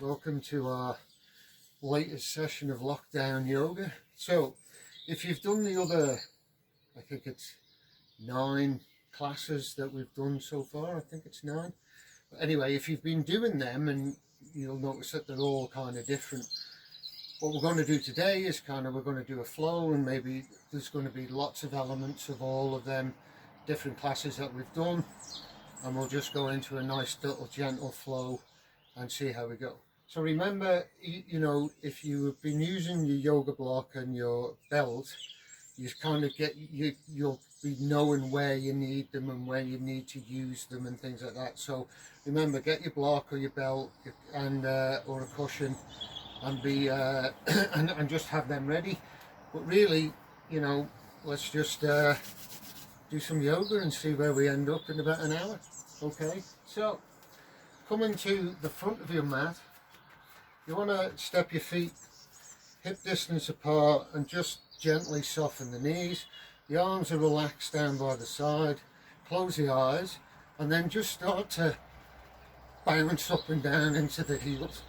Welcome to our latest session of lockdown yoga. So if you've done the other, I think it's 9 classes that we've done so far, I think it's 9. But anyway, if you've been doing them, and you'll notice that they're all kind of different. What we're going to do today is we're going to do a flow, and maybe there's going to be lots of elements of all of them different classes that we've done, and we'll just go into a nice little gentle flow and see how we go. So remember, you know, if you've been using your yoga block and your belt, you you'll be knowing where you need them and where you need to use them and things like that. So remember, get your block or your belt and or a cushion, and be and just have them ready. But really, you know, let's just do some yoga and see where we end up in about an hour. Okay, so coming to the front of your mat, you want to step your feet hip distance apart and just gently soften the knees. The arms are relaxed down by the side. Close the eyes and then just start to bounce up and down into the heels.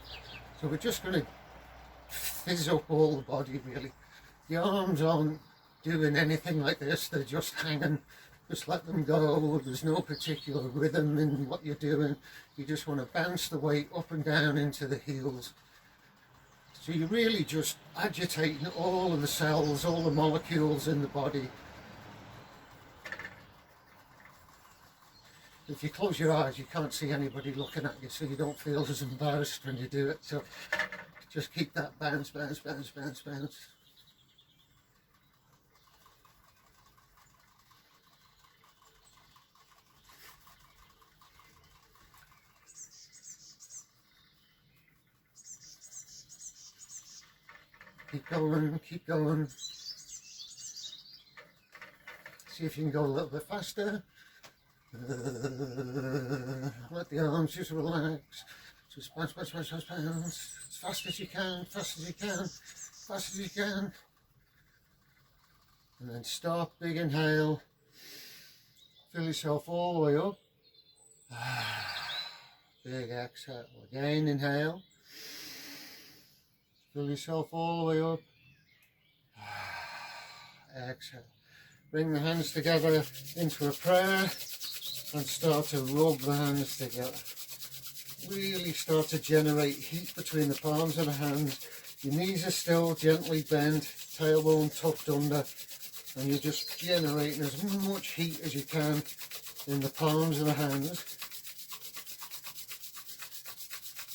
So we're just going to fizz up all the body really. The arms aren't doing anything like this, they're just hanging. Just let them go. There's no particular rhythm in what you're doing. You just want to bounce the weight up and down into the heels. So you're really just agitating all of the cells, all the molecules in the body. If you close your eyes, you can't see anybody looking at you, so you don't feel as embarrassed when you do it. So just keep that bounce, bounce, bounce, bounce, bounce. Keep going, keep going. See if you can go a little bit faster. Let the arms just relax. Just bounce, bounce, bounce, bounce, bounce. As fast as you can, fast as you can, fast as you can. And then stop, big inhale. Fill yourself all the way up. Big exhale. Again, inhale. Fill yourself all the way up. Exhale. Bring the hands together into a prayer and start to rub the hands together. Really start to generate heat between the palms of the hands. Your knees are still gently bent, tailbone tucked under, and you're just generating as much heat as you can in the palms of the hands.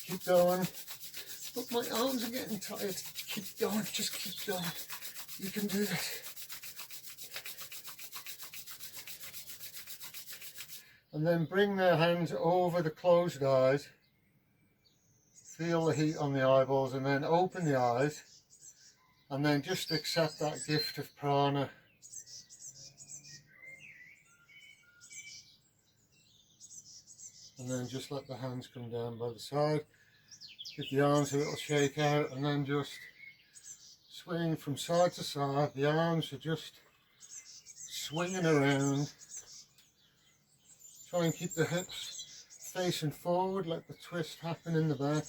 Keep going. But my arms are getting tired. Keep going, just keep going. You can do this. And then bring the hands over the closed eyes. Feel the heat on the eyeballs, and then open the eyes. And then just accept that gift of prana. And then just let the hands come down by the side. Give the arms a little shake out, and then just swing from side to side. The arms are just swinging around. Try and keep the hips facing forward, let the twist happen in the back.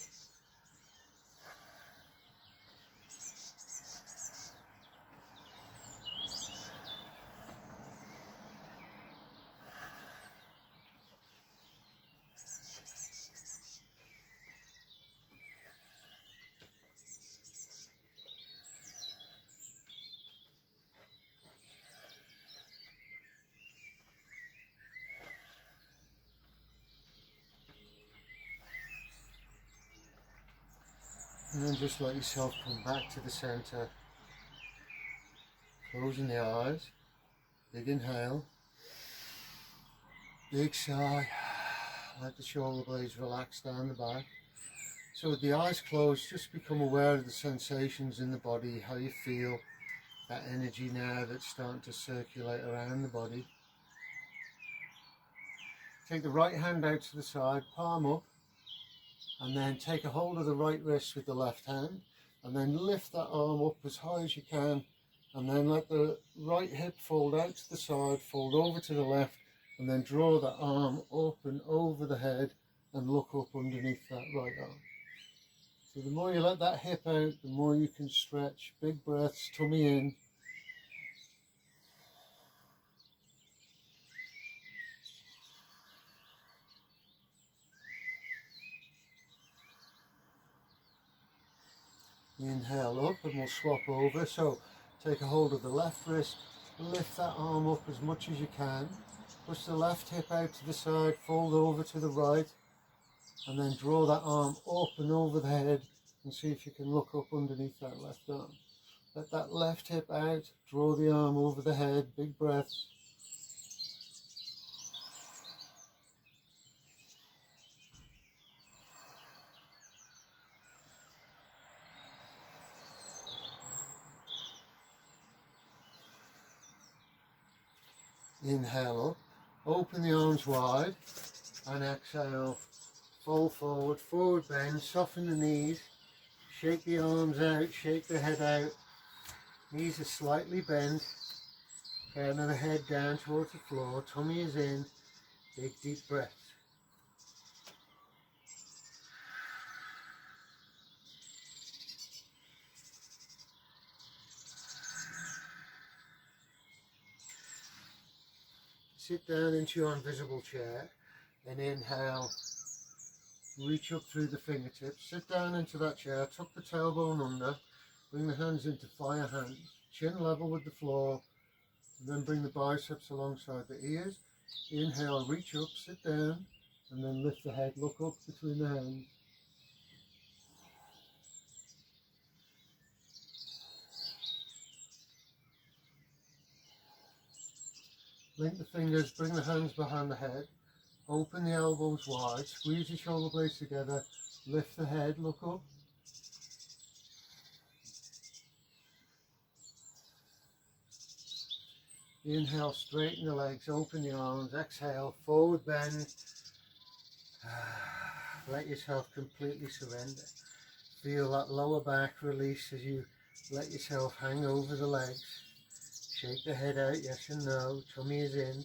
And then just let yourself come back to the center. Closing the eyes. Big inhale. Big sigh. Let the shoulder blades relax down the back. So with the eyes closed, just become aware of the sensations in the body, how you feel. That energy now that's starting to circulate around the body. Take the right hand out to the side, palm up. And then take a hold of the right wrist with the left hand, and then lift that arm up as high as you can, and then let the right hip fold out to the side, fold over to the left, and then draw the arm up and over the head and look up underneath that right arm. So the more you let that hip out, the more you can stretch. Big breaths, tummy in. Inhale up and we'll swap over. So take a hold of the left wrist, lift that arm up as much as you can. Push the left hip out to the side, fold over to the right, and then draw that arm up and over the head and see if you can look up underneath that left arm. Let that left hip out, draw the arm over the head, big breaths. Inhale up, open the arms wide, and exhale, fold forward, forward bend, soften the knees, shake the arms out, shake the head out, knees are slightly bent, crown of the head down towards the floor, tummy is in, big deep breaths. Sit down into your invisible chair and inhale, reach up through the fingertips, sit down into that chair, tuck the tailbone under, bring the hands into fire hands, chin level with the floor, and then bring the biceps alongside the ears. Inhale, reach up, sit down, and then lift the head, look up between the hands. Link the fingers, bring the hands behind the head, open the elbows wide, squeeze the shoulder blades together, lift the head, look up. Inhale, straighten the legs, open the arms, exhale, forward bend. Let yourself completely surrender. Feel that lower back release as you let yourself hang over the legs. Shake the head out, yes and no, tummy is in.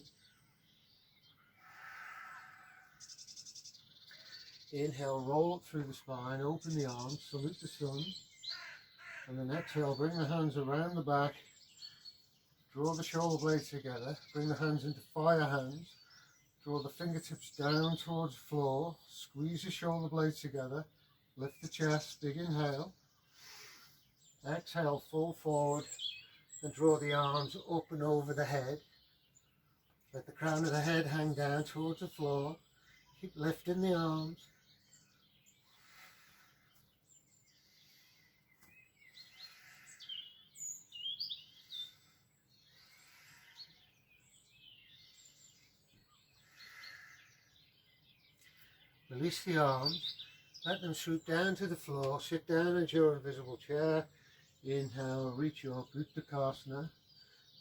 Inhale, roll up through the spine, open the arms, salute the sun. And then exhale, bring the hands around the back, draw the shoulder blades together, bring the hands into fire hands, draw the fingertips down towards the floor, squeeze the shoulder blades together, lift the chest, big inhale. Exhale, fall forward. And draw the arms up and over the head. Let the crown of the head hang down towards the floor. Keep lifting the arms. Release the arms. Let them swoop down to the floor. Sit down into your invisible chair. Inhale, reach up, Uttanasana,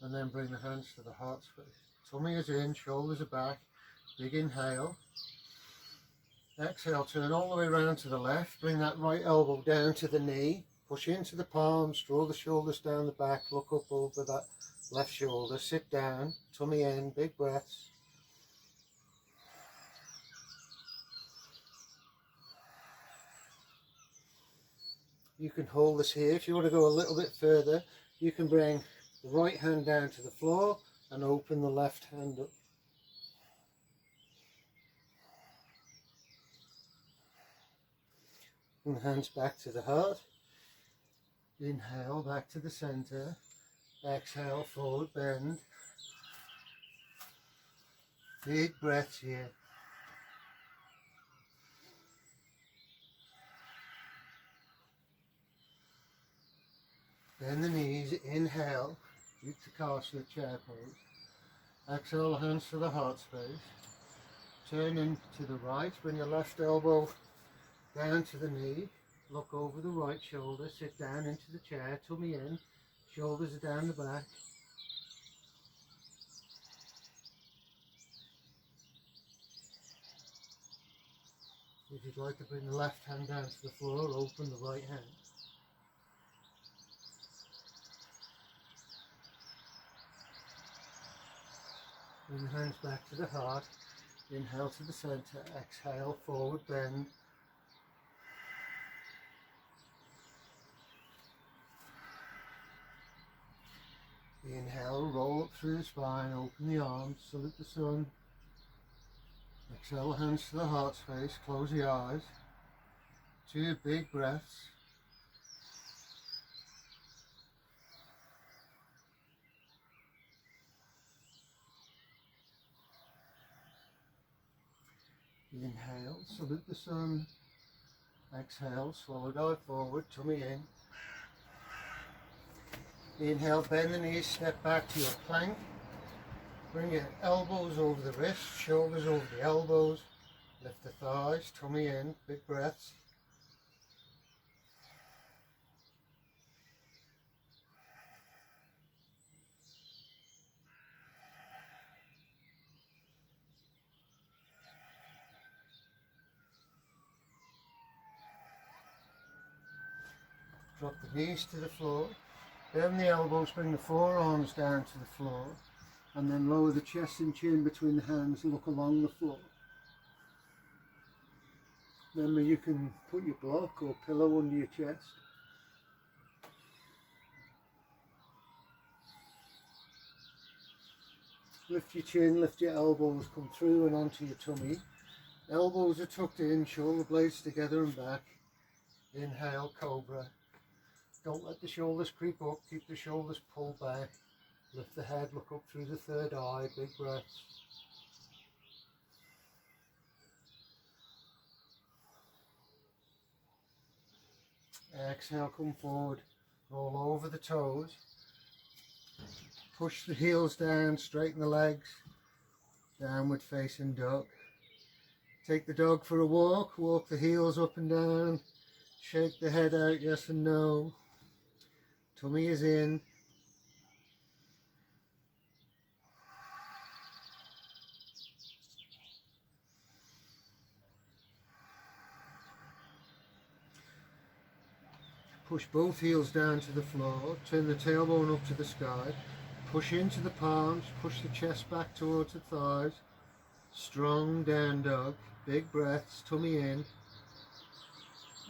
and then bring the hands to the heart space. Tummy is in, shoulders are back. Big inhale. Exhale, turn all the way around to the left. Bring that right elbow down to the knee. Push into the palms, draw the shoulders down the back. Look up over that left shoulder. Sit down, tummy in, big breaths. You can hold this here. If you want to go a little bit further, you can bring the right hand down to the floor and open the left hand up. And the hands back to the heart. Inhale, back to the center. Exhale, forward bend. Big breaths here. Bend the knees, inhale, Uttanasana chair pose. Exhale, hands to the heart space. Turn in to the right, bring your left elbow down to the knee. Look over the right shoulder, sit down into the chair, tummy in, shoulders are down the back. If you'd like to bring the left hand down to the floor, open the right hand. Bring the hands back to the heart. Inhale to the center, exhale, forward bend. Inhale, roll up through the spine, open the arms, salute the sun. Exhale, hands to the heart space, close the eyes. 2 big breaths. Inhale, salute the sun. Exhale, swallow dive forward, tummy in. Inhale, bend the knees, step back to your plank. Bring your elbows over the wrists, shoulders over the elbows. Lift the thighs, tummy in, big breaths. Drop the knees to the floor. Bend the elbows, bring the forearms down to the floor. And then lower the chest and chin between the hands, look along the floor. Remember, you can put your block or pillow under your chest. Lift your chin, lift your elbows, come through and onto your tummy. Elbows are tucked in, shoulder blades together and back. Inhale, cobra. Don't let the shoulders creep up, keep the shoulders pulled back. Lift the head, look up through the third eye, big breaths. Exhale, come forward, roll over the toes. Push the heels down, straighten the legs. Downward facing dog. Take the dog for a walk, walk the heels up and down. Shake the head out, yes and no. Tummy is in. Push both heels down to the floor, turn the tailbone up to the sky, push into the palms, push the chest back towards the thighs, strong down dog, big breaths, tummy in.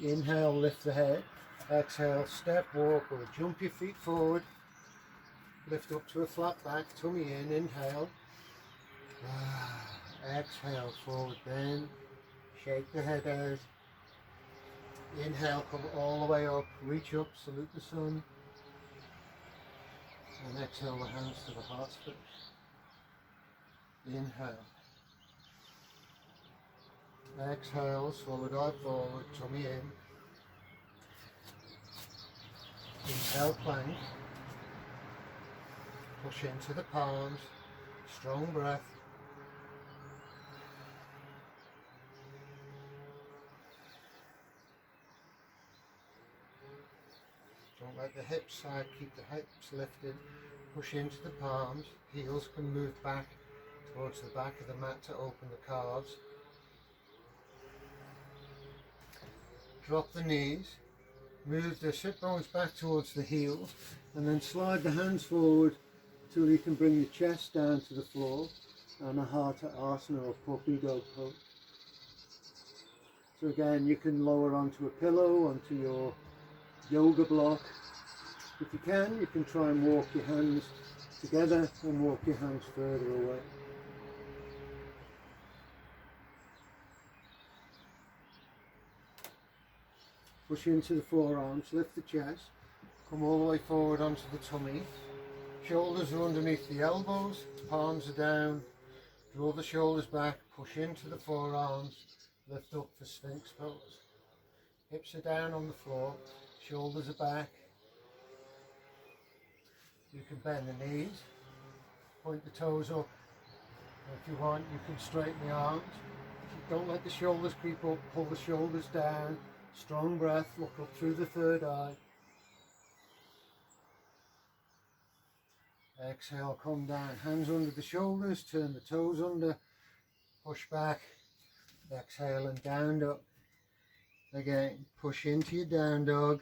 Inhale, lift the head, exhale, step, walk or jump your feet forward, lift up to a flat back, tummy in, inhale, exhale, forward bend, shake the head out. Inhale, come all the way up, reach up, salute the sun. And exhale the hands to the heart space. Inhale. Exhale, swallow dive forward, tummy in. Inhale, plank. Push into the palms, strong breath. Don't let the hips sag, keep the hips lifted. Push into the palms, heels can move back towards the back of the mat to open the calves. Drop the knees, move the sit bones back towards the heels, and then slide the hands forward till you can bring the chest down to the floor and a Hatha Asana or puppy dog pose. So again, you can lower onto a pillow, onto your yoga block. If you can try and walk your hands together and walk your hands further away. Push into the forearms, lift the chest, come all the way forward onto the tummy. Shoulders are underneath the elbows, palms are down. Draw the shoulders back, push into the forearms, lift up for Sphinx pose. Hips are down on the floor, shoulders are back. You can bend the knees, point the toes up. If you want, you can straighten the arms. Don't let the shoulders creep up, pull the shoulders down. Strong breath, look up through the third eye. Exhale, come down, hands under the shoulders, turn the toes under, push back, exhale and down dog. Again, push into your down dog.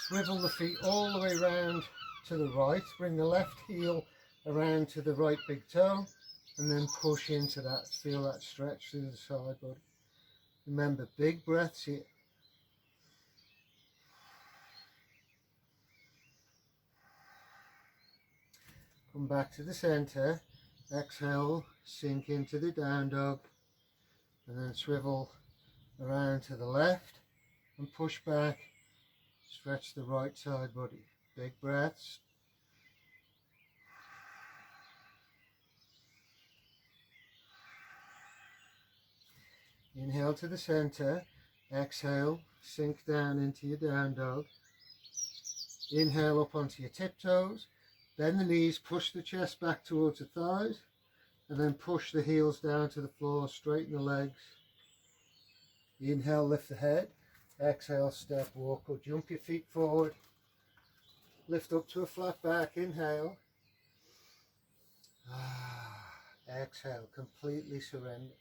Swivel the feet all the way round to the right, bring the left heel around to the right big toe, and then push into that, feel that stretch through the side body. Remember, big breaths here. come back to the center, exhale, sink into the down dog, and then swivel around to the left and push back, stretch the right side body. Big breaths. Inhale to the center, exhale, sink down into your down dog. Inhale up onto your tiptoes, bend the knees, push the chest back towards the thighs, and then push the heels down to the floor, straighten the legs. Inhale, lift the head, exhale, step, walk or jump your feet forward. Lift up to a flat back, inhale. Exhale, completely surrender.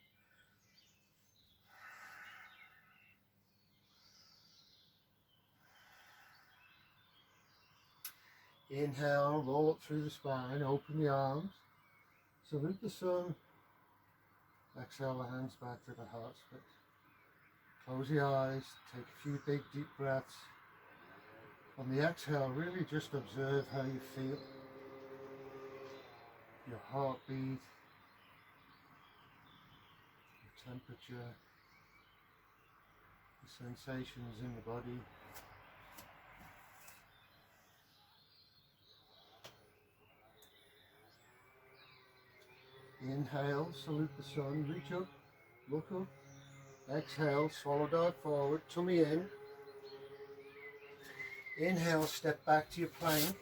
Inhale, roll up through the spine, open the arms, salute the sun. Exhale the hands back to the heart space. Close the eyes, take a few big deep breaths. On the exhale, really just observe how you feel. Your heartbeat, your temperature, the sensations in the body. Inhale, salute the sun, reach up, look up. Exhale, swallow dart forward, tummy in. Inhale, step back to your plank.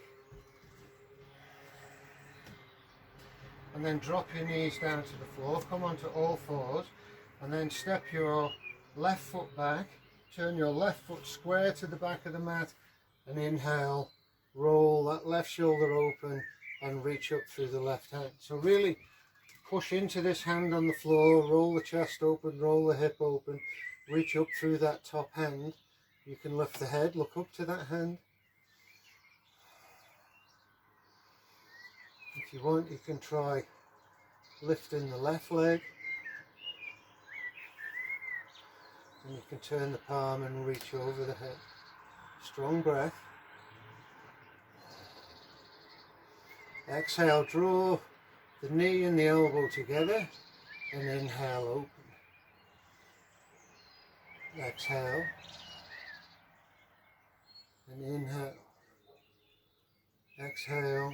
And then drop your knees down to the floor, come onto all fours, and then step your left foot back, turn your left foot square to the back of the mat, and inhale, roll that left shoulder open and reach up through the left hand. So really push into this hand on the floor, roll the chest open, roll the hip open, reach up through that top hand. You can lift the head, look up to that hand. If you want, you can try lifting the left leg. And you can turn the palm and reach over the head. Strong breath. Exhale, draw the knee and the elbow together and inhale, open. Exhale and inhale. Exhale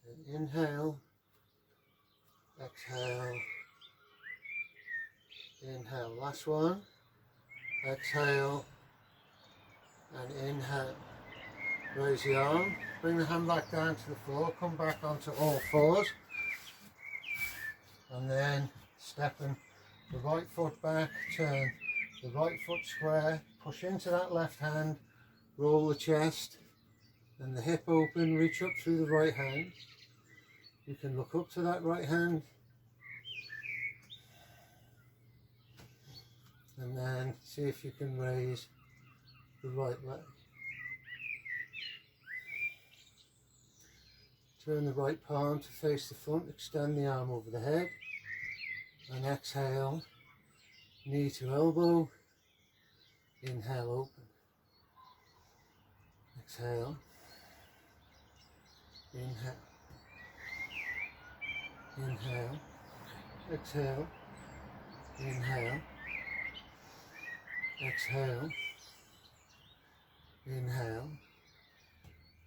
and inhale. Exhale. Inhale. Last one. Exhale and inhale. Raise the arm. Bring the hand back down to the floor. Come back onto all fours. And then stepping the right foot back. Turn the right foot square. Push into that left hand. Roll the chest and the hip open. Reach up through the right hand. You can look up to that right hand. And then see if you can raise the right leg. Turn the right palm to face the front, extend the arm over the head, and exhale, knee to elbow, inhale, open, exhale, inhale, inhale, exhale, inhale, exhale, inhale,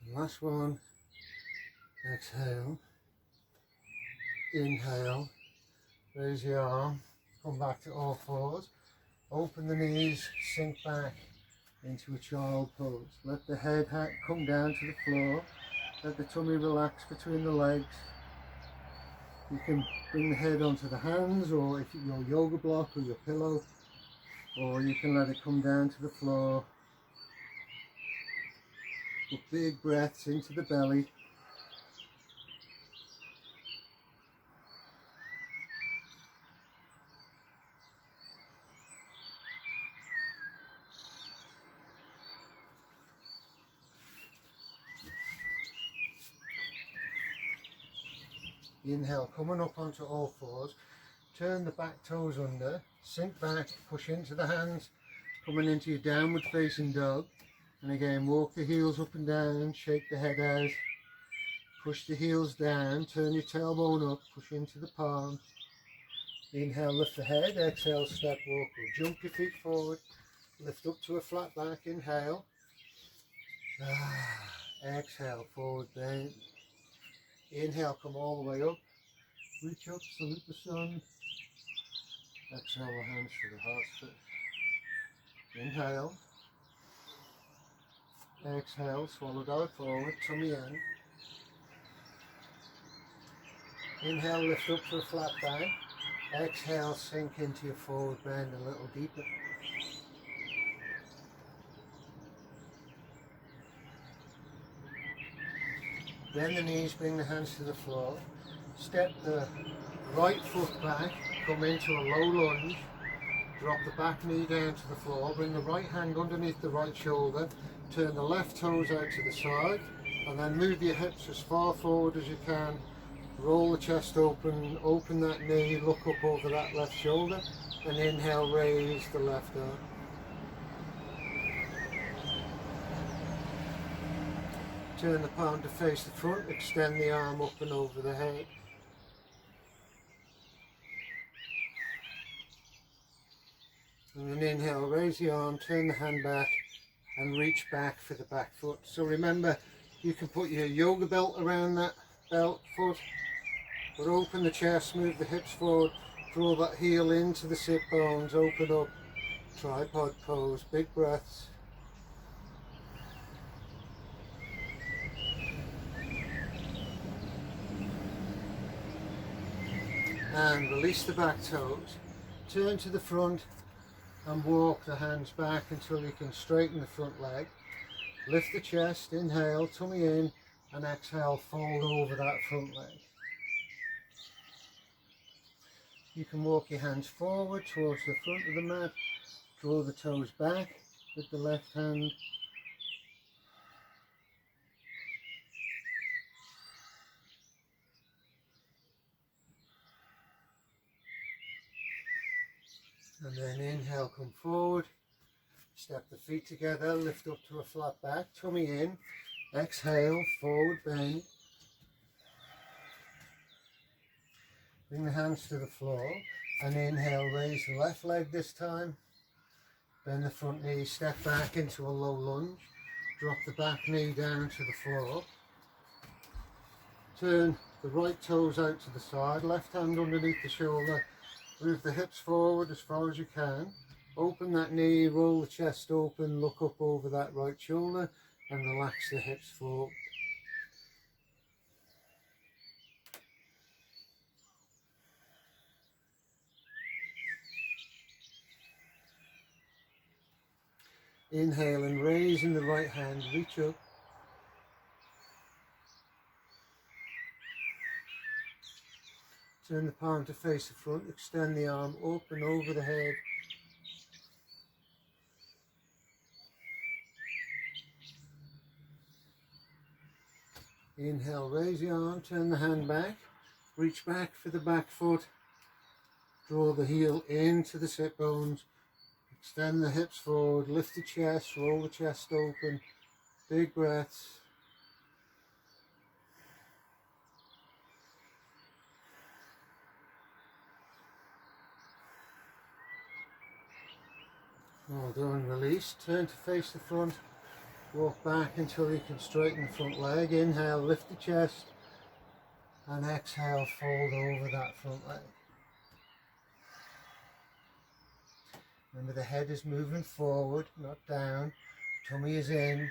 and last one. Exhale, inhale, raise your arm, come back to all fours, open the knees, sink back into a child pose. Let the head come down to the floor, let the tummy relax between the legs. You can bring the head onto the hands, or if your yoga block or your pillow, or you can let it come down to the floor. Put big breaths into the belly. Inhale, coming up onto all fours, turn the back toes under, sink back, push into the hands, coming into your downward facing dog, and again walk the heels up and down, shake the head out, Push the heels down, turn your tailbone up, push into the palm. Inhale, lift the head, exhale, step, walk, or jump your feet forward. Lift up to a flat back, inhale. Exhale, forward bend. Inhale, come all the way up. Reach up, salute the sun. Exhale, the hands to the heart space. Inhale. Exhale, swallow dive forward, tummy in. Inhale, lift up to a flat back. Exhale, sink into your forward bend a little deeper. Bend the knees, bring the hands to the floor. Step the right foot back, come into a low lunge. Drop the back knee down to the floor, bring the right hand underneath the right shoulder, turn the left toes out to the side, and then move your hips as far forward as you can. Roll the chest open, open that knee, look up over that left shoulder, and inhale, raise the left arm. Turn the palm to face the front, extend the arm up and over the head. And then inhale, raise the arm, turn the hand back and reach back for the back foot. So remember, you can put your yoga belt around that belt foot, but open the chest, move the hips forward, draw that heel into the sit bones, open up, tripod pose, big breaths. And release the back toes, turn to the front and walk the hands back until you can straighten the front leg. Lift the chest, inhale, tummy in, and exhale, fold over that front leg. You can walk your hands forward towards the front of the mat, draw the toes back with the left hand. And then inhale, come forward, step the feet together, lift up to a flat back, tummy in, exhale, forward bend. Bring the hands to the floor and inhale, raise the left leg this time. Bend the front knee, step back into a low lunge, drop the back knee down to the floor. Turn the right toes out to the side, left hand underneath the shoulder. Move the hips forward as far as you can. Open that knee, roll the chest open, look up over that right shoulder and relax the hips forward. Inhale and raise in the right hand, reach up. Turn the palm to face the front, extend the arm open over the head. Inhale, raise the arm, turn the hand back, reach back for the back foot, draw the heel into the sit bones, extend the hips forward, lift the chest, roll the chest open, big breaths. Well done, release, turn to face the front, walk back until you can straighten the front leg. Inhale, lift the chest, and exhale, fold over that front leg. Remember, the head is moving forward, not down. Tummy is in.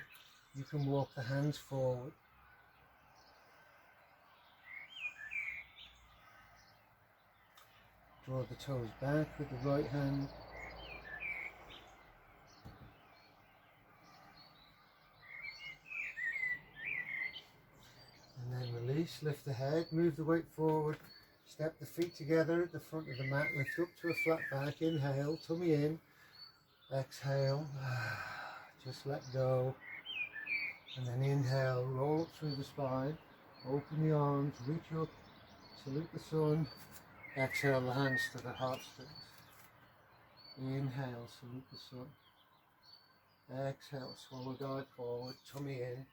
You can walk the hands forward. Draw the toes back with the right hand. And then release, lift the head, move the weight forward, step the feet together at the front of the mat, lift up to a flat back, inhale, tummy in, exhale, just let go, and then inhale, roll up through the spine, open the arms, reach up, salute the sun, exhale the hands to the heart space, inhale, salute the sun, exhale, swallow dive forward, tummy in.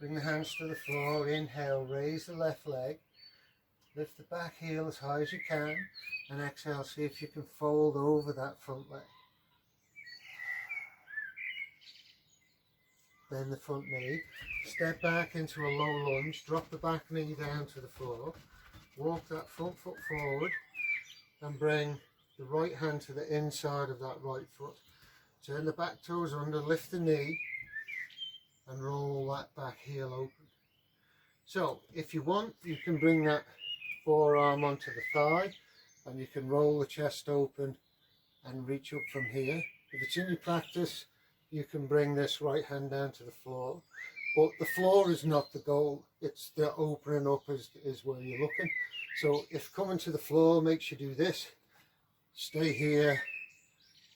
Bring the hands to the floor, inhale, raise the left leg, lift the back heel as high as you can, and exhale, see if you can fold over that front leg. Bend the front knee, step back into a low lunge, drop the back knee down to the floor, walk that front foot forward, and bring the right hand to the inside of that right foot. Turn the back toes under, lift the knee, and roll that back heel open. So if you want, you can bring that forearm onto the thigh, and you can roll the chest open and reach up from here. If it's in your practice, you can bring this right hand down to the floor, but the floor is not the goal. It's the opening up is where you're looking. So if coming to the floor makes you do this, stay here,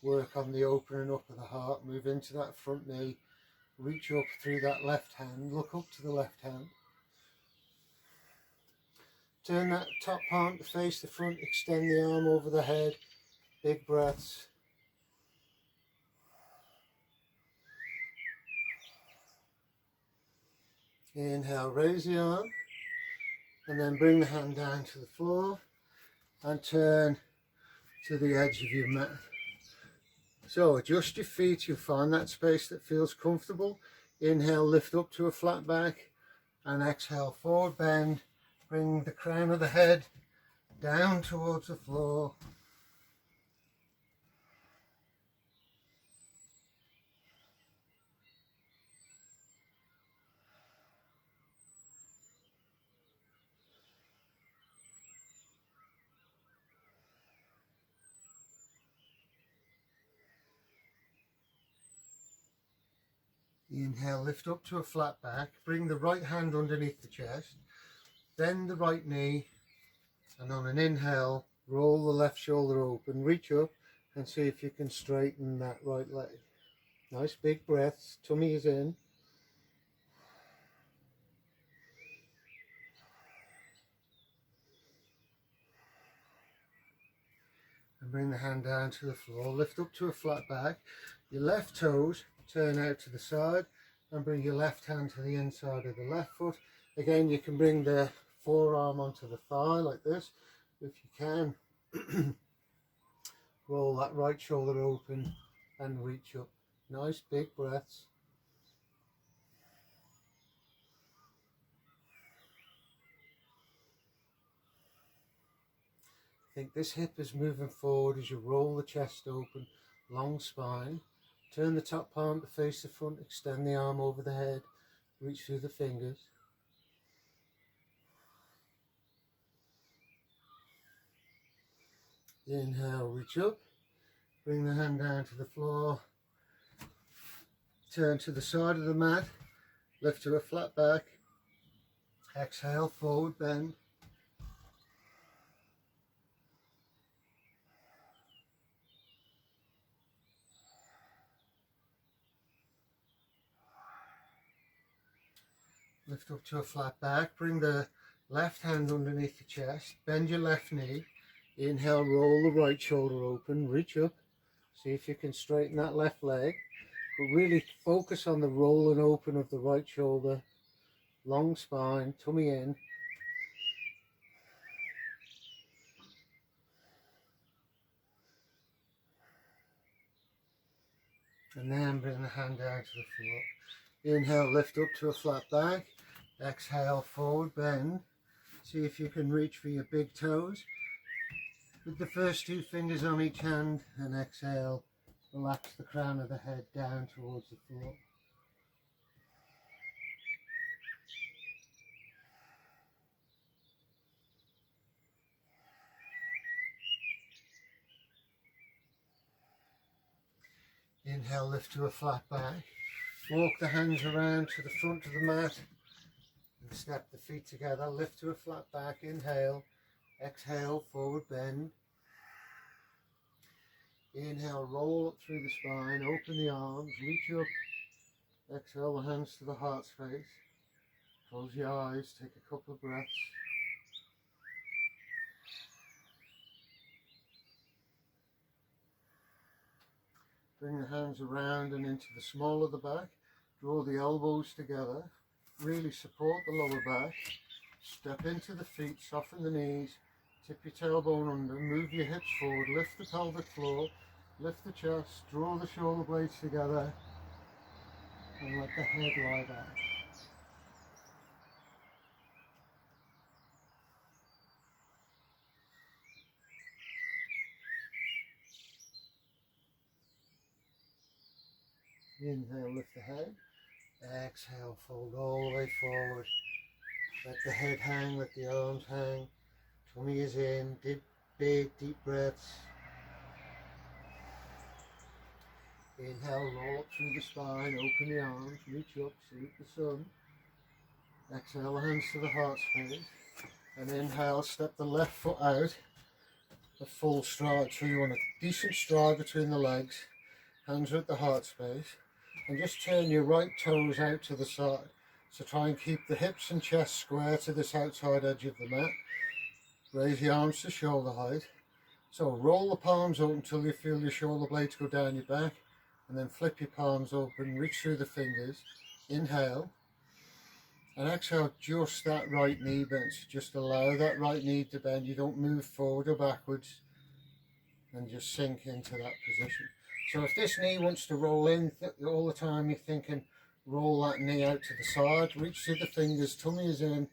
work on the opening up of the heart, move into that front knee, reach up through that left hand, look up to the left hand. Turn that top palm to face the front, extend the arm over the head, big breaths. Inhale, raise the arm, and then bring the hand down to the floor and turn to the edge of your mat. So adjust your feet, you'll find that space that feels comfortable. Inhale, lift up to a flat back, and exhale, forward bend. Bring the crown of the head down towards the floor. Inhale, lift up to a flat back. Bring the right hand underneath the chest. Bend the right knee, and on an inhale, roll the left shoulder open, reach up and see if you can straighten that right leg. Nice big breaths, tummy is in. And bring the hand down to the floor, lift up to a flat back. Your left toes turn out to the side and bring your left hand to the inside of the left foot. Again, you can bring the forearm onto the thigh like this. If you can, roll that right shoulder open and reach up. Nice big breaths. Think this hip is moving forward as you roll the chest open, long spine. Turn the top palm to face the front, extend the arm over the head, reach through the fingers. Inhale, reach up, bring the hand down to the floor, turn to the side of the mat, lift to a flat back, exhale, forward bend. Lift up to a flat back, bring the left hand underneath the chest, bend your left knee. Inhale, roll the right shoulder open, reach up, see if you can straighten that left leg, but really focus on the roll and open of the right shoulder, long spine, tummy in. And then bring the hand down to the floor. Inhale, lift up to a flat back, exhale, forward bend, see if you can reach for your big toes. With the first two fingers on each hand, and exhale, relax the crown of the head down towards the floor. Inhale, lift to a flat back. Walk the hands around to the front of the mat and step the feet together. Lift to a flat back. Inhale, exhale, forward bend. Inhale, roll up through the spine, open the arms, reach up. Exhale, the hands to the heart space. Close your eyes, take a couple of breaths. Bring the hands around and into the small of the back. Draw the elbows together. really support the lower back. Step into the feet, soften the knees, tip your tailbone under, move your hips forward, lift the pelvic floor, lift the chest, draw the shoulder blades together, and let the head lie back. Inhale, lift the head. Exhale, fold all the way forward. Let the head hang, let the arms hang. Tummy is in, big deep breaths. Inhale, roll up through the spine, open the arms, reach up, salute the sun. Exhale, the hands to the heart space. And inhale, step the left foot out, a full stride. So you want a decent stride between the legs, hands are at the heart space. And just turn your right toes out to the side. So try and keep the hips and chest square to this outside edge of the mat. Raise the arms to shoulder height. So roll the palms open until you feel your shoulder blades go down your back. And then flip your palms open, reach through the fingers. Inhale. And exhale, just that right knee bends. Just allow that right knee to bend. You don't move forward or backwards. And just sink into that position. So if this knee wants to roll in all the time, you're thinking, roll that knee out to the side, reach through the fingers, tummy is in,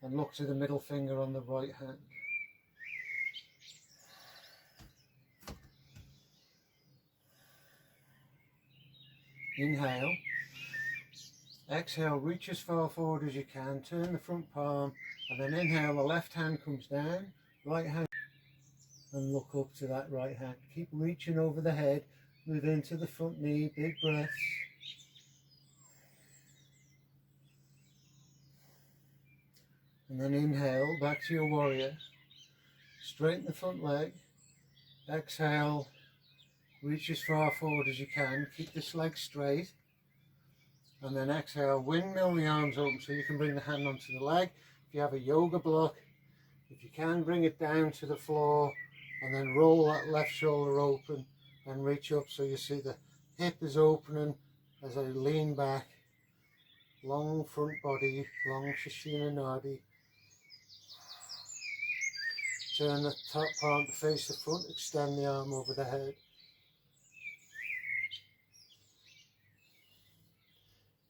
and look to the middle finger on the right hand. Inhale. Exhale, reach as far forward as you can, turn the front palm, and then inhale, the left hand comes down, right hand, and look up to that right hand. Keep reaching over the head, move into the front knee, big breaths. And then inhale, back to your warrior. Straighten the front leg. Exhale, reach as far forward as you can. Keep this leg straight. And then exhale, windmill the arms open so you can bring the hand onto the leg. If you have a yoga block, if you can, bring it down to the floor and then roll that left shoulder open and reach up so you see the hip is opening as I lean back. Long front body, long Shashina Nadi. Turn the top palm to face the front, extend the arm over the head.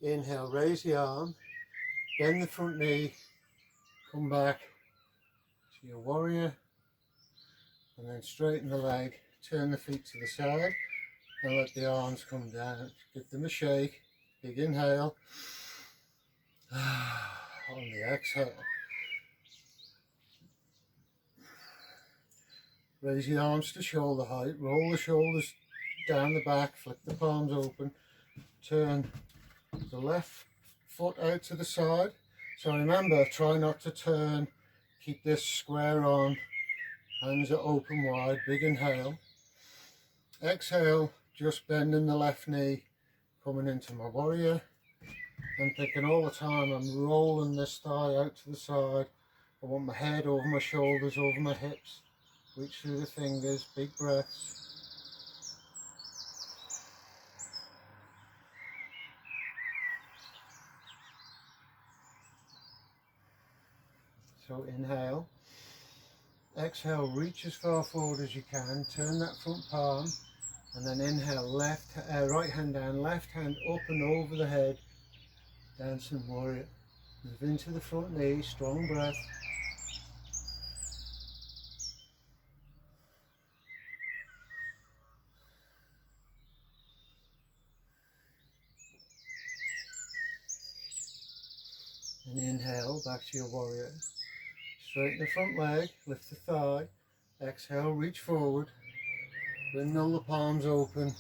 Inhale, raise the arm, bend the front knee, come back to your warrior, and then straighten the leg, turn the feet to the side, and let the arms come down. Give them a shake, big inhale, on the exhale. Raise the arms to shoulder height, roll the shoulders down the back, flip the palms open, turn the left foot out to the side. So remember, try not to turn, keep this square on, hands are open wide, big inhale. Exhale, just bending the left knee, coming into my warrior. I'm thinking all the time, I'm rolling this thigh out to the side. I want my head over my shoulders, over my hips. Reach through the fingers, big breaths. So inhale. Exhale, reach as far forward as you can. Turn that front palm. And then inhale, right hand down, left hand up and over the head. Dancing warrior. Move into the front knee, strong breath. And inhale, back to your warrior. Straighten the front leg, lift the thigh. Exhale, reach forward. Windmill the palms open.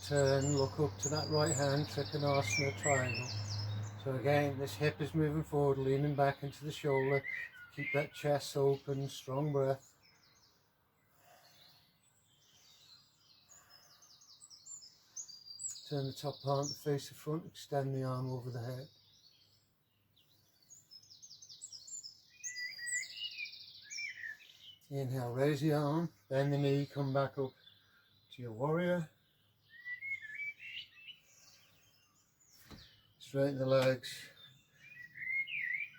Turn, look up to that right hand, Trikonasana triangle. So again, this hip is moving forward, leaning back into the shoulder. Keep that chest open, strong breath. Turn the top palm to face the front, extend the arm over the head. Inhale, raise the arm, bend the knee, come back up to your warrior. Straighten the legs,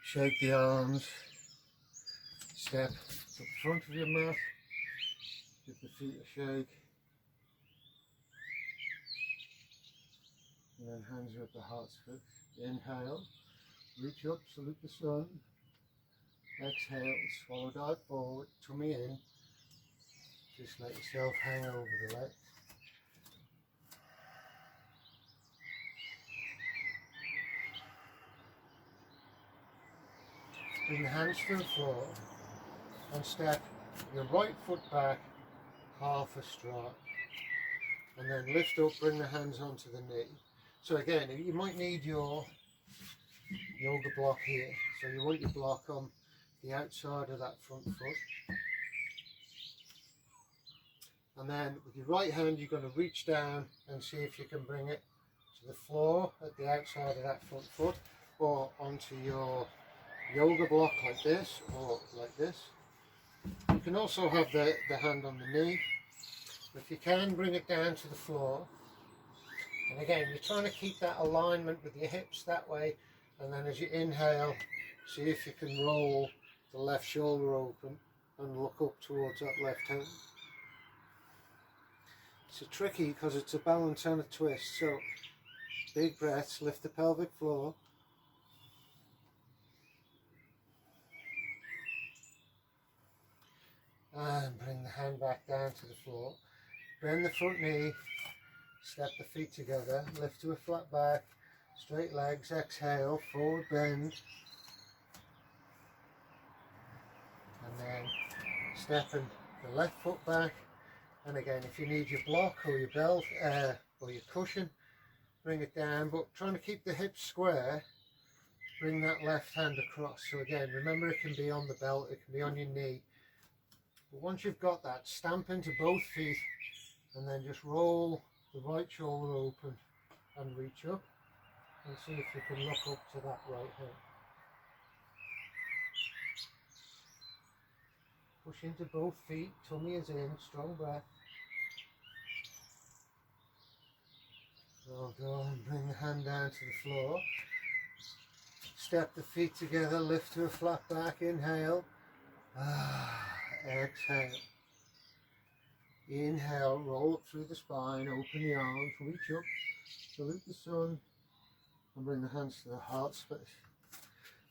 shake the arms, step to the front of your mat, give the feet a shake, and then hands are at the heart space. Inhale, reach up, salute the sun. Exhale, swallow dive forward, tummy in. Just let yourself hang over the legs. Bring the hands to the floor and step your right foot back half a stride. And then lift up, bring the hands onto the knee. So again, you might need your yoga block here. So you want your block on the outside of that front foot. And then with your right hand, you're going to reach down and see if you can bring it to the floor at the outside of that front foot, or onto your yoga block like this, or like this. You can also have the hand on the knee. If you can, bring it down to the floor. And again, you're trying to keep that alignment with your hips that way. And then as you inhale, see if you can roll the left shoulder open and look up towards that left hand. It's tricky because it's a balance and a twist. So big breaths, lift the pelvic floor. And bring the hand back down to the floor. Bend the front knee, step the feet together, lift to a flat back, straight legs, exhale, forward bend. And then stepping the left foot back. And again, if you need your block or your belt or your cushion, bring it down, but trying to keep the hips square, bring that left hand across. So again, remember, it can be on the belt, it can be on your knee. But once you've got that, stamp into both feet and then just roll the right shoulder open and reach up and see if you can look up to that right hand. Push into both feet, tummy is in, strong breath. Well done, bring the hand down to the floor. Step the feet together, lift to a flat back, inhale. Exhale. Inhale, roll up through the spine, open the arms, reach up, salute the sun, and bring the hands to the heart space.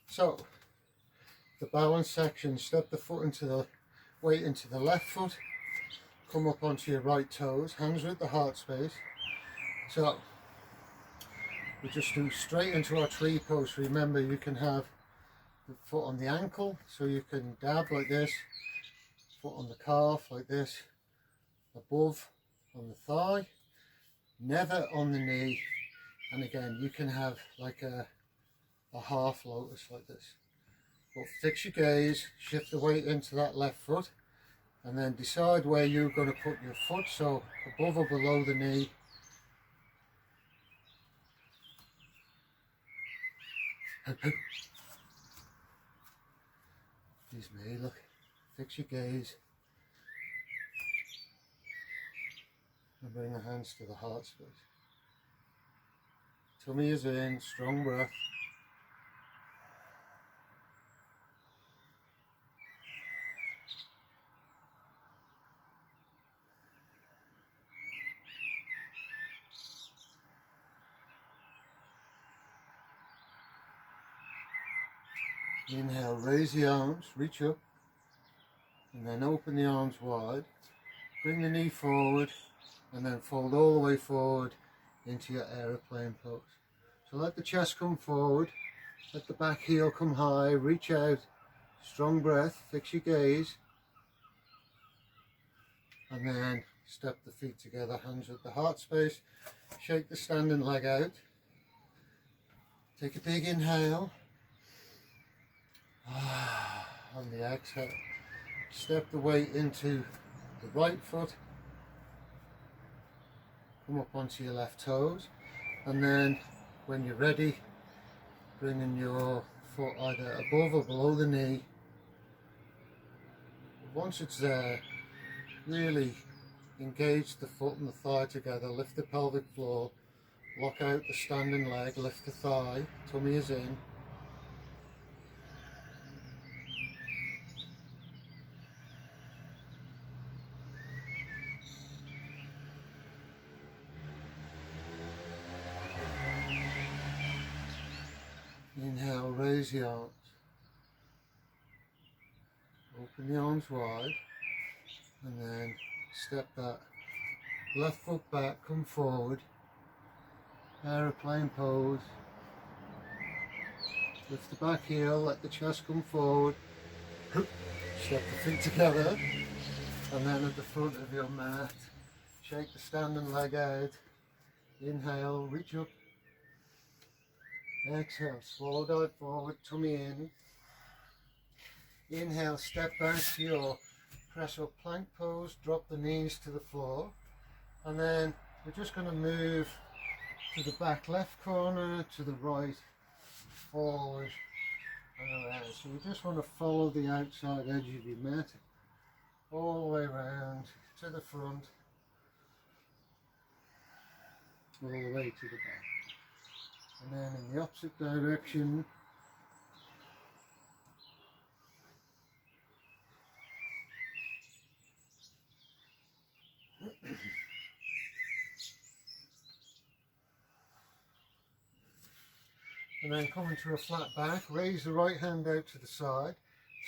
So, the balance section, step the foot into the weight into the left foot, come up onto your right toes, hands are at the heart space. So, we just do straight into our tree pose. Remember, you can have the foot on the ankle, so you can dab like this, foot on the calf like this, above on the thigh, never on the knee. And again, you can have like a half lotus like this. But fix your gaze, shift the weight into that left foot, and then decide where you're going to put your foot, so above or below the knee. Excuse me, look, fix your gaze. And bring the hands to the heart space. Tummy is in, strong breath. Inhale, raise the arms, reach up, and then open the arms wide. Bring the knee forward, and then fold all the way forward into your aeroplane pose. So let the chest come forward, let the back heel come high, reach out, strong breath, fix your gaze, and then step the feet together, hands at the heart space, shake the standing leg out, take a big inhale. On the exhale, step the weight into the right foot, come up onto your left toes, and then when you're ready, bringing your foot either above or below the knee. Once it's there, really engage the foot and the thigh together, lift the pelvic floor, Lock out the standing leg, lift the thigh, tummy is in. Inhale, raise the arms. Open the arms wide, and then step that left foot back, come forward. Aeroplane pose. Lift the back heel, let the chest come forward. Step the feet together, and then at the front of your mat, shake the standing leg out. Inhale, reach up. Exhale, slow dive forward, tummy in. Inhale, step back to your press up plank pose, drop the knees to the floor, and then we're just going to move to the back left corner, to the right, forward and around. So you just want to follow the outside edge of your mat all the way around to the front, all the way to the back. And then in the opposite direction, and then come into a flat back, raise the right hand out to the side,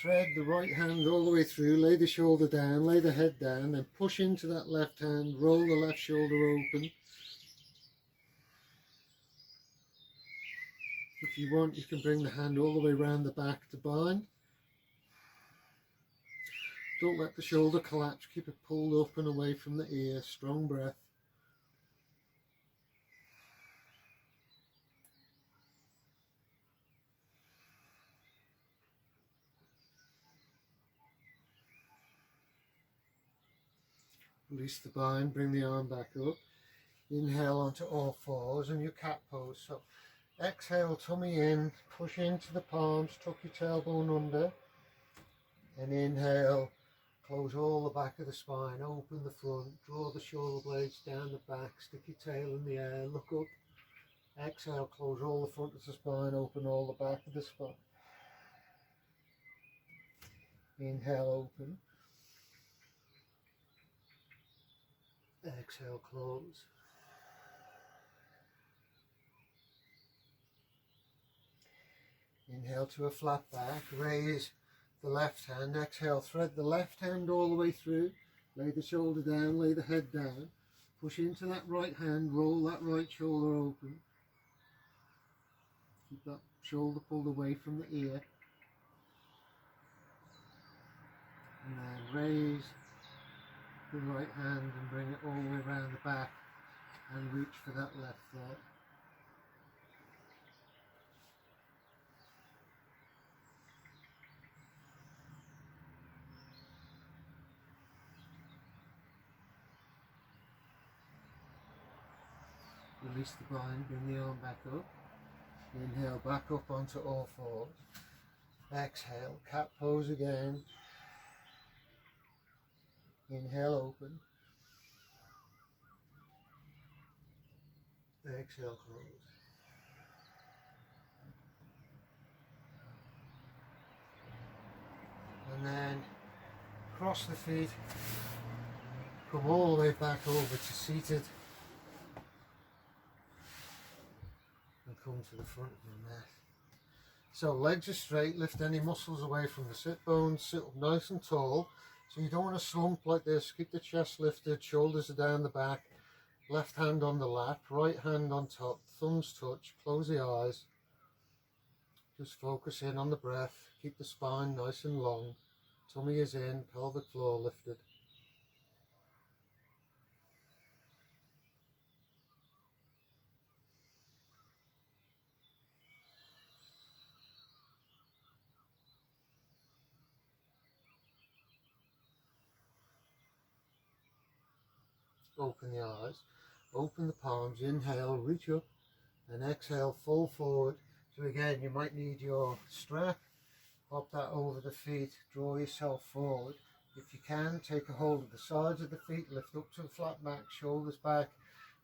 thread the right hand all the way through, lay the shoulder down, lay the head down, then push into that left hand, roll the left shoulder open. If you want, you can bring the hand all the way around the back to bind. Don't let the shoulder collapse, keep it pulled up and away from the ear, strong breath. Release the bind, bring the arm back up. Inhale onto all fours and your cat pose. So exhale, tummy in, push into the palms, tuck your tailbone under. And inhale, close all the back of the spine, open the front, draw the shoulder blades down the back, stick your tail in the air, look up. Exhale, close all the front of the spine, open all the back of the spine. Inhale, open. Exhale, close. Inhale to a flat back, raise the left hand, exhale, thread the left hand all the way through, lay the shoulder down, lay the head down, push into that right hand, roll that right shoulder open, keep that shoulder pulled away from the ear, and then raise the right hand and bring it all the way around the back and reach for that left thigh. Release the bind, bring the arm back up. Inhale, back up onto all fours. Exhale, cat pose again. Inhale, open. Exhale, close. And then cross the feet, come all the way back over to seated. And come to the front of your mat. So legs are straight, lift any muscles away from the sit bones, sit up nice and tall. So you don't want to slump like this, keep the chest lifted, shoulders are down the back, left hand on the lap, right hand on top, thumbs touch, close the eyes. Just focus in on the breath, keep the spine nice and long, tummy is in, pelvic floor lifted. Open the eyes, open the palms, inhale, reach up, and exhale, fall forward. So again, you might need your strap, pop that over the feet, draw yourself forward. If you can, take a hold of the sides of the feet, lift up to the flat back, shoulders back,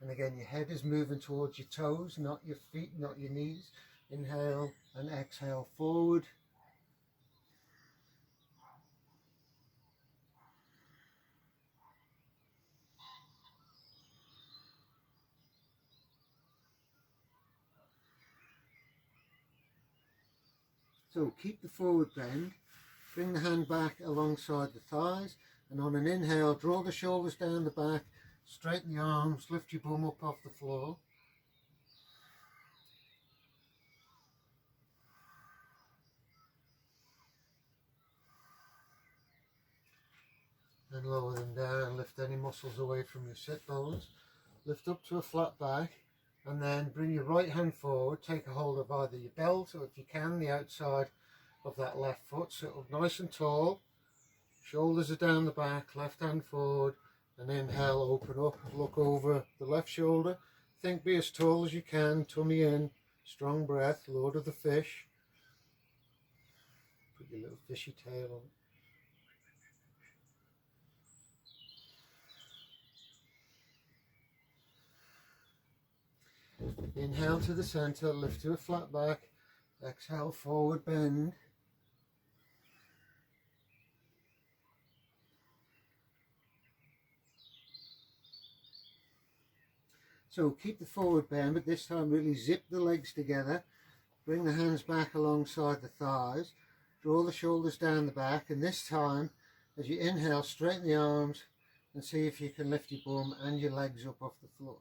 And again, your head is moving towards your toes, not your feet, not your knees. Inhale and exhale forward. So keep the forward bend, bring the hand back alongside the thighs, and on an inhale, draw the shoulders down the back, straighten the arms, lift your bum up off the floor. And lower them down, lift any muscles away from your sit bones. Lift up to a flat back, and then bring your right hand forward, take a hold of either your belt or, if you can, the outside of that left foot. Sit up nice and tall, shoulders are down the back, left hand forward, and inhale, open up, look over the left shoulder. Think be as tall as you can, tummy in, strong breath, Lord of the Fish. Put your little fishy tail on. Inhale to the center, lift to a flat back, exhale, forward bend. So keep the forward bend, but this time really zip the legs together. Bring the hands back alongside the thighs. Draw the shoulders down the back, and this time, as you inhale, straighten the arms and see if you can lift your bum and your legs up off the floor.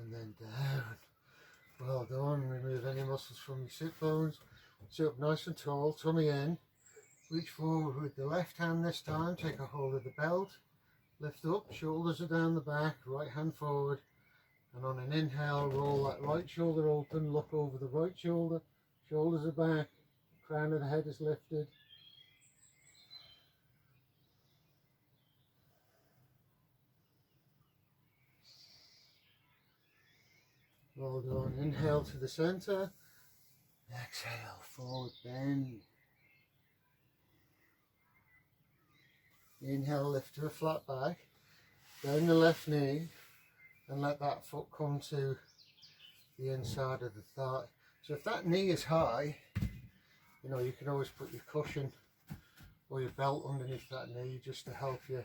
And then down. Well done. Remove any muscles from your sit bones. Sit up nice and tall, tummy in. Reach forward with the left hand this time. Take a hold of the belt. Lift up, shoulders are down the back, right hand forward. And on an inhale, roll that right shoulder open, look over the right shoulder. Shoulders are back, crown of the head is lifted. Well done. Inhale to the center. Exhale, forward bend. Inhale, lift to a flat back. Bend the left knee and let that foot come to the inside of the thigh. So if that knee is high, you know, you can always put your cushion or your belt underneath that knee just to help you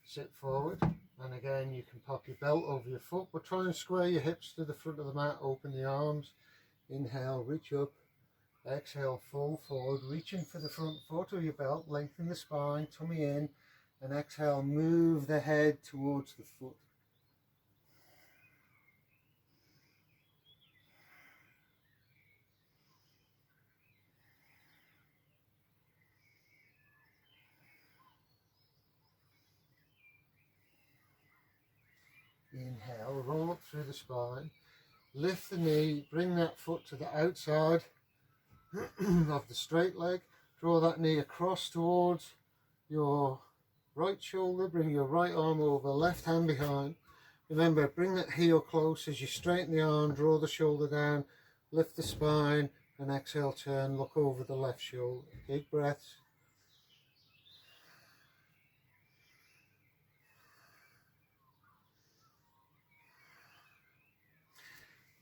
sit forward. And again, you can pop your belt over your foot, but try and square your hips to the front of the mat, open the arms. Inhale, reach up. Exhale, fold forward, reaching for the front foot or your belt, lengthen the spine, tummy in, and exhale, move the head towards the foot. Inhale, roll up through the spine, lift the knee, bring that foot to the outside of the straight leg, draw that knee across towards your right shoulder, bring your right arm over, left hand behind. Remember, bring that heel close as you straighten the arm, draw the shoulder down, lift the spine, and exhale, turn, look over the left shoulder. Big breaths.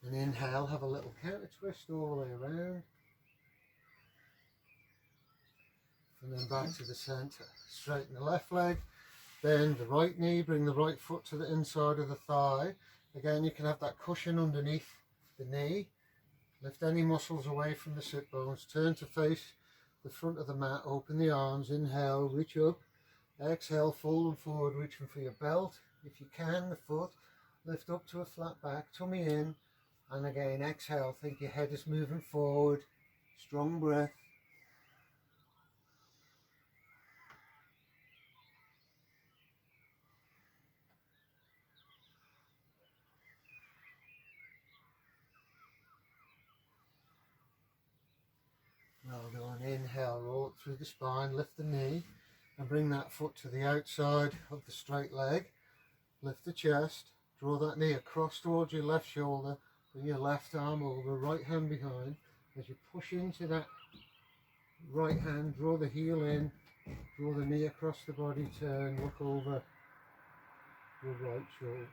And inhale, have a little counter twist all the way around. And then back to the center. Straighten the left leg, bend the right knee, bring the right foot to the inside of the thigh. Again, you can have that cushion underneath the knee. Lift any muscles away from the sit bones. Turn to face the front of the mat, open the arms, inhale, reach up. Exhale, fold them forward, reaching for your belt. If you can, the foot. Lift up to a flat back, tummy in. And again, exhale, think your head is moving forward. Strong breath. Well done. Inhale, roll up through the spine, lift the knee, and bring that foot to the outside of the straight leg. Lift the chest, draw that knee across towards your left shoulder, bring your left arm over, right hand behind. As you push into that right hand, draw the heel in, Draw the knee across the body, turn, look over your right shoulder.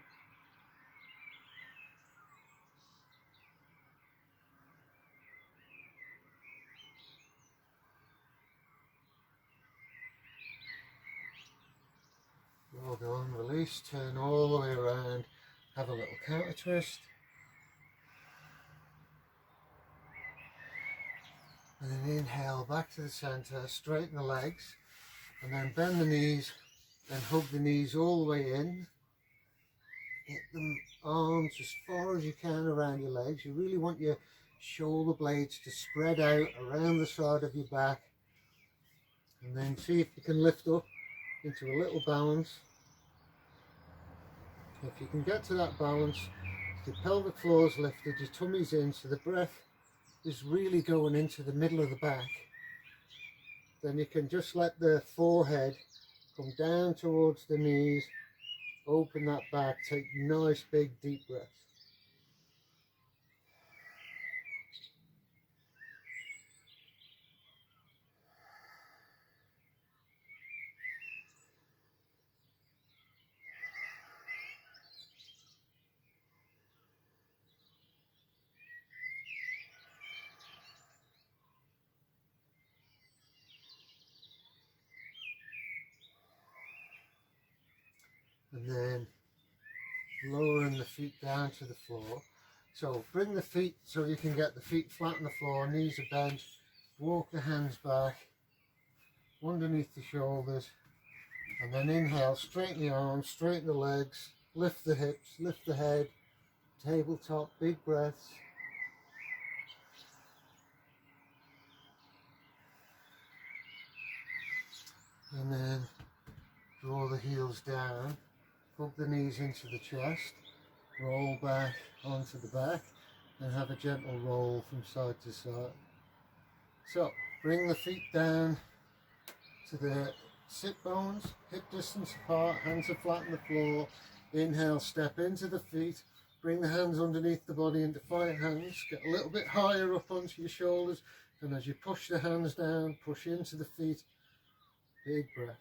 Well done, release, turn all the way around, have a little counter twist. And then inhale back to the centre, straighten the legs, and then bend the knees, then hug the knees all the way in. Get the arms as far as you can around your legs. You really want your shoulder blades to spread out around the side of your back. And then see if you can lift up into a little balance. If you can get to that balance, your pelvic floor is lifted, your tummy's in, so the breath is really going into the middle of the back. Then you can just let the forehead come down towards the knees, open that back, take nice big deep breaths. And then lowering the feet down to the floor. So bring the feet so you can get the feet flat on the floor, knees are bent, walk the hands back underneath the shoulders, and then inhale, straighten the arms, straighten the legs, lift the hips, lift the head, tabletop, big breaths. And then draw the heels down, hug the knees into the chest, roll back onto the back, and have a gentle roll from side to side. So bring the feet down to the sit bones, hip distance apart, hands are flat on the floor. Inhale, step into the feet, bring the hands underneath the body into fire hands, get a little bit higher up onto your shoulders, and as you push the hands down, push into the feet, big breaths.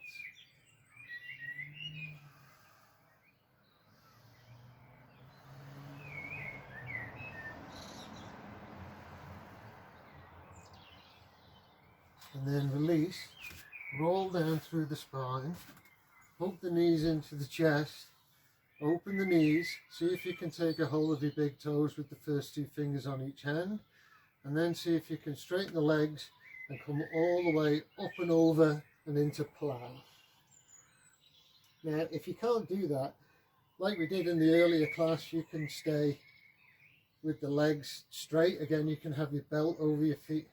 And then release, roll down through the spine, hug the knees into the chest, open the knees, see if you can take a hold of your big toes with the first two fingers on each hand, and then see if you can straighten the legs and come all the way up and over and into plow. Now if you can't do that, like we did in the earlier class, you can stay with the legs straight. Again, you can have your belt over your feet,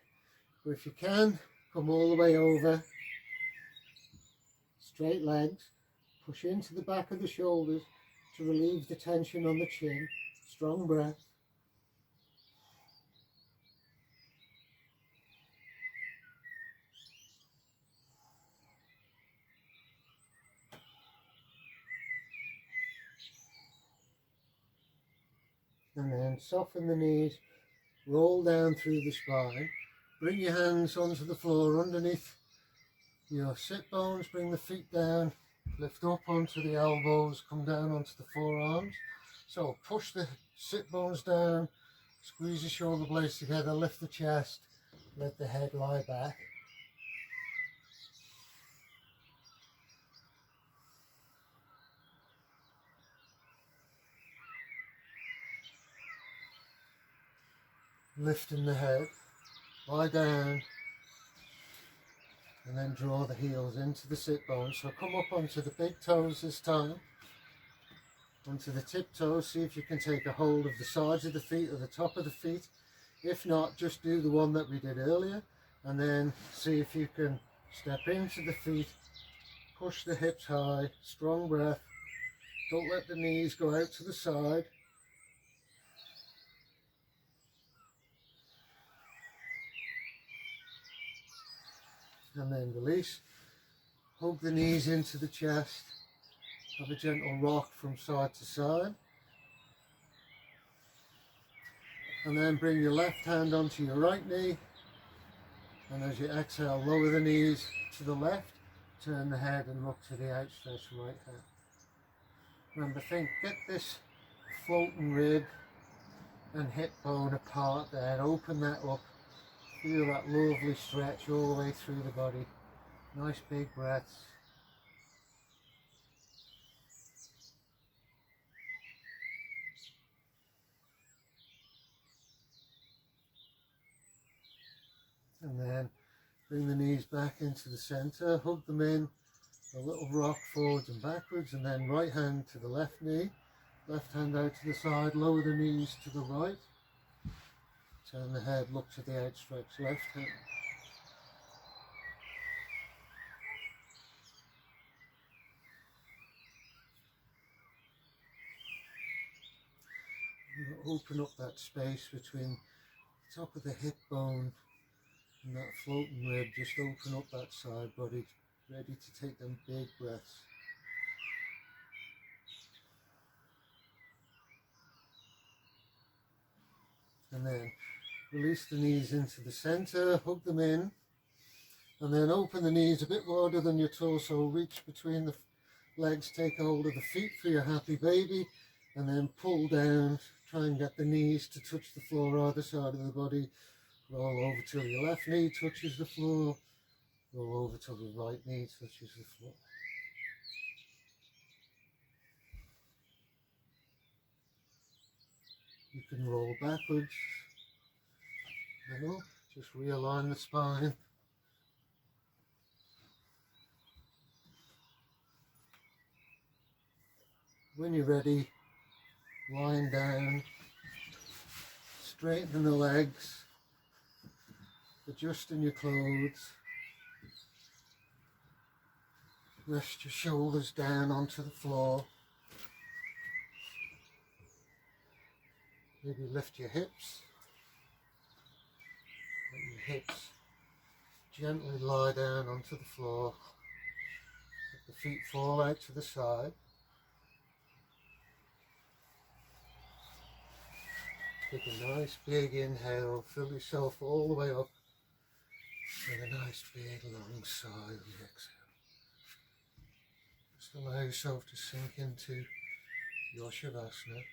but if you can, come all the way over, straight legs, push into the back of the shoulders to relieve the tension on the chin, strong breath. And then soften the knees, roll down through the spine, bring your hands onto the floor underneath your sit bones, bring the feet down, lift up onto the elbows, come down onto the forearms. So push the sit bones down, squeeze the shoulder blades together, lift the chest, let the head lie back. Lifting the head, lie down, and then draw the heels into the sit bones. So come up onto the big toes this time, onto the tip toes. See if you can take a hold of the sides of the feet or the top of the feet. If not, just do the one that we did earlier, and then see if you can step into the feet, push the hips high, strong breath. Don't let the knees go out to the side. And then release, hug the knees into the chest, have a gentle rock from side to side, and then bring your left hand onto your right knee, and as you exhale, lower the knees to the left, turn the head and look to the outstretched right hand. Remember, get this floating rib and hip bone apart there, open that up, feel that lovely stretch all the way through the body. Nice big breaths. And then bring the knees back into the center, hug them in, a little rock forwards and backwards, and then right hand to the left knee, left hand out to the side, lower the knees to the right, turn the head, look to the outstretched left hand. Open up that space between the top of the hip bone and that floating rib. Just open up that side body, ready to take them big breaths. And then release the knees into the center, hug them in, and then open the knees a bit wider than your torso, reach between the legs, take hold of the feet for your happy baby, and then pull down, try and get the knees to touch the floor either side of the body. Roll over till your left knee touches the floor, roll over till the right knee touches the floor. You can roll backwards and up, just realign the spine. When you're ready, lying down, straighten the legs, adjusting your clothes, rest your shoulders down onto the floor, maybe lift your hips, let your hips gently lie down onto the floor, let the feet fall out to the side. Take a nice big inhale, fill yourself all the way up, and a nice big long sigh on the exhale. Just allow yourself to sink into your Shavasana.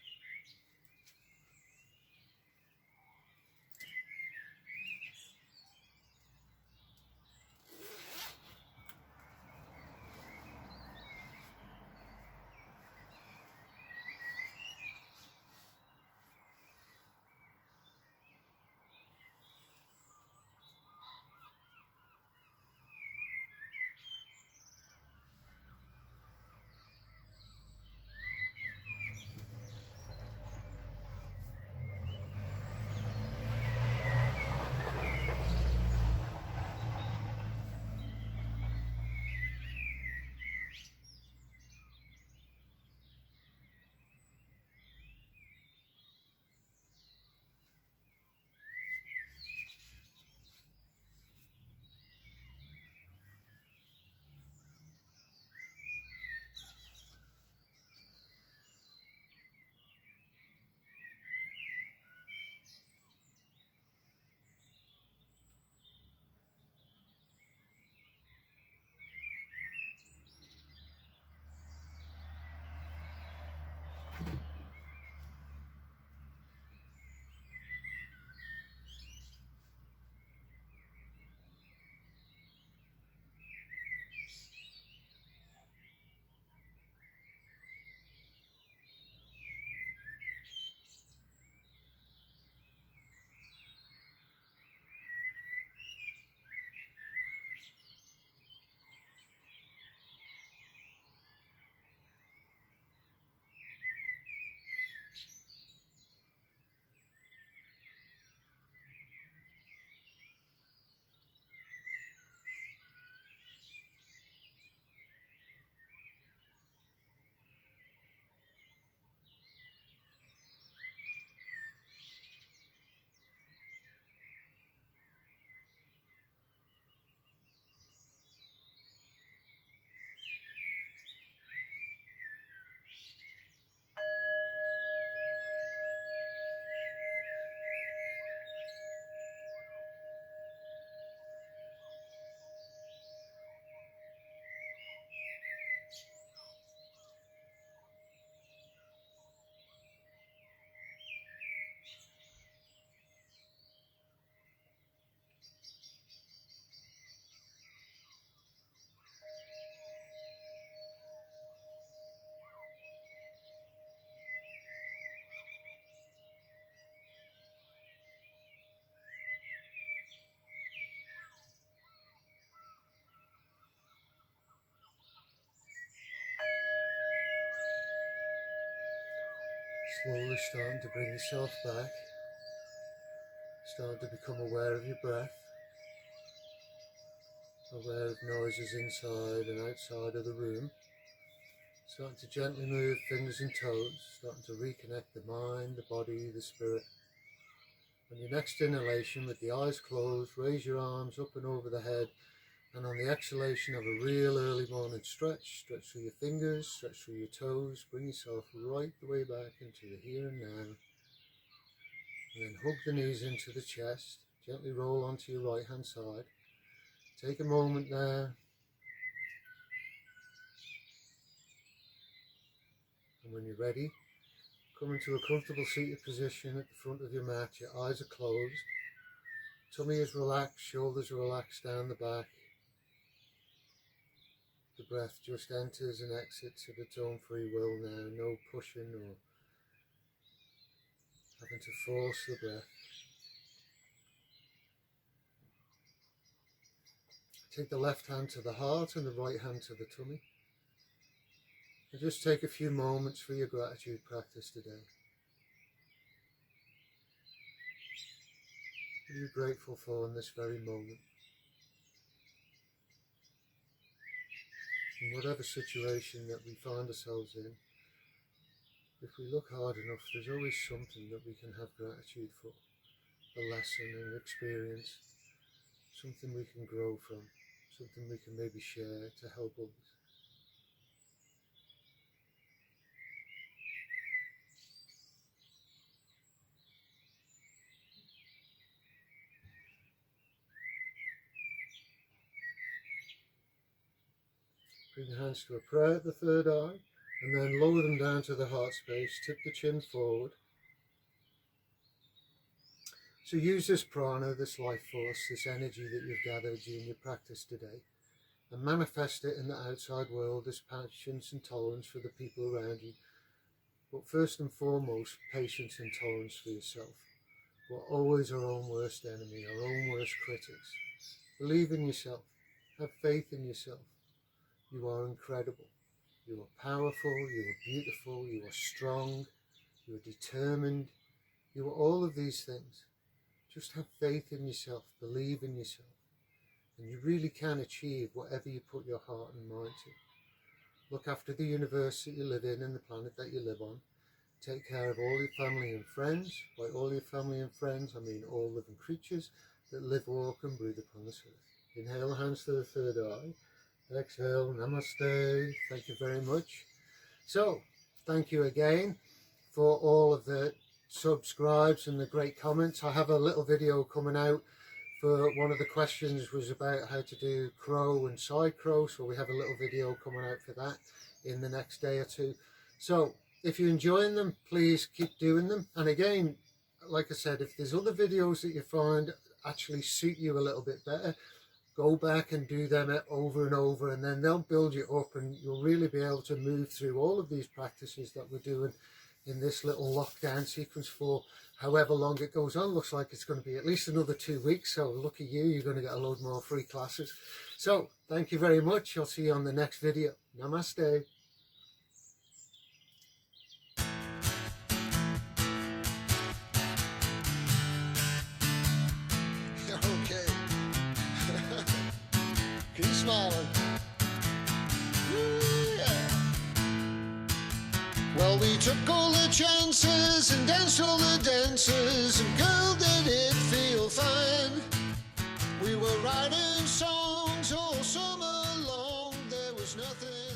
Slowly starting to bring yourself back, starting to become aware of your breath, aware of noises inside and outside of the room, starting to gently move fingers and toes, starting to reconnect the mind, the body, the spirit. On your next inhalation, with the eyes closed, raise your arms up and over the head, and on the exhalation, have a real early morning stretch. Stretch through your fingers, stretch through your toes, bring yourself right the way back into the here and now. And then hug the knees into the chest, gently roll onto your right hand side. Take a moment there. And when you're ready, come into a comfortable seated position at the front of your mat. Your eyes are closed. Tummy is relaxed, shoulders are relaxed down the back. The breath just enters and exits of its own free will now. No pushing or having to force the breath. Take the left hand to the heart and the right hand to the tummy. And just take a few moments for your gratitude practice today. What are you grateful for in this very moment? In whatever situation that we find ourselves in, if we look hard enough, there's always something that we can have gratitude for. A lesson, an experience, something we can grow from, something we can maybe share to help others. Bring your hands to a prayer at the third eye, and then lower them down to the heart space. Tip the chin forward. So use this prana, this life force, this energy that you've gathered during your practice today, and manifest it in the outside world as patience and tolerance for the people around you. But first and foremost, patience and tolerance for yourself. We're always our own worst enemy, our own worst critics. Believe in yourself. Have faith in yourself. You are incredible. You are powerful. You are beautiful. You are strong. You are determined. You are all of these things. Just have faith in yourself. Believe in yourself. And you really can achieve whatever you put your heart and mind to. Look after the universe that you live in and the planet that you live on. Take care of all your family and friends. By all your family and friends, I mean all living creatures that live, walk and breathe upon this earth. Inhale, hands to the third eye. Exhale, namaste. Thank you very much. So, thank you again for all of the subscribes and the great comments. I have a little video coming out for one of the questions was about how to do crow and side crow. So we have a little video coming out for that in the next day or two. So if you're enjoying them, please keep doing them. And again, like I said, if there's other videos that you find actually suit you a little bit better, go back and do them over and over, and then they'll build you up and you'll really be able to move through all of these practices that we're doing in this little lockdown sequence for however long it goes on. Looks like it's going to be at least another 2 weeks, so lucky you, you're going to get a load more free classes. So thank you very much. I'll see you on the next video. Namaste. Okay. Keep smiling. Yeah. Well, we took all the chances and danced all the dances, and girl, did it feel fine. We were writing songs all summer long. There was nothing